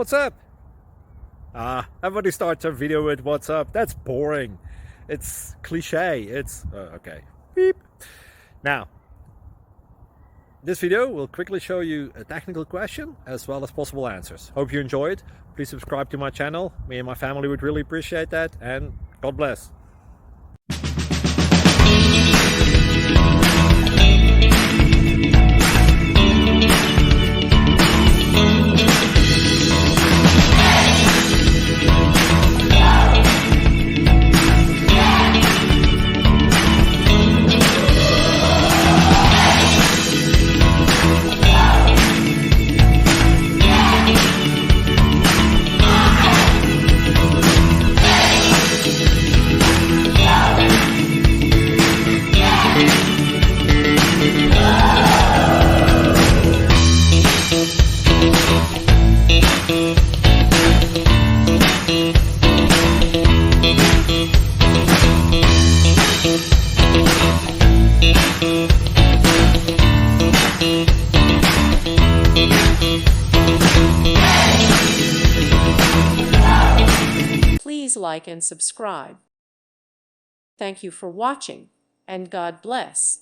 What's up? Everybody starts a video with what's up. That's boring. It's cliche. It's okay. Beep. Now, this video will quickly show you a technical question as well as possible answers. Hope you enjoyed. Please subscribe to my channel. Me and my family would really appreciate that, and God bless. Please like and subscribe. Thank you for watching, and God bless.